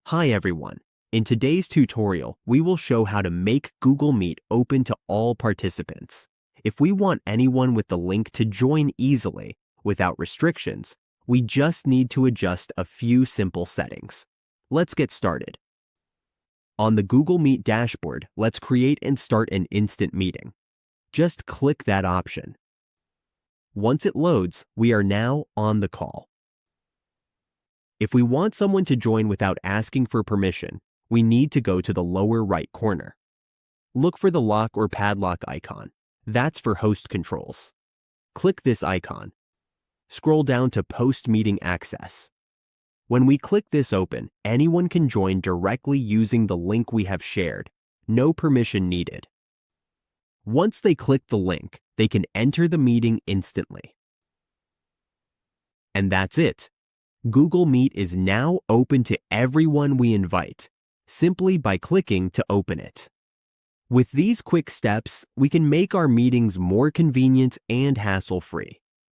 Hi everyone. In today's tutorial, we will show how to make Google Meet open to all participants. If we want anyone with the link to join easily, without restrictions, we just need to adjust a few simple settings. Let's get started. On the Google Meet dashboard, let's create and start an instant meeting. Just click that option. Once it loads, we are now on the call. If we want someone to join without asking for permission, we need to go to the lower right corner. Look for the lock or padlock icon. That's for host controls. Click this icon. Scroll down to Post Meeting Access. When we click this open, anyone can join directly using the link we have shared. No permission needed. Once they click the link, they can enter the meeting instantly. And that's it. Google Meet is now open to everyone we invite, simply by clicking to open it. With these quick steps, we can make our meetings more convenient and hassle-free.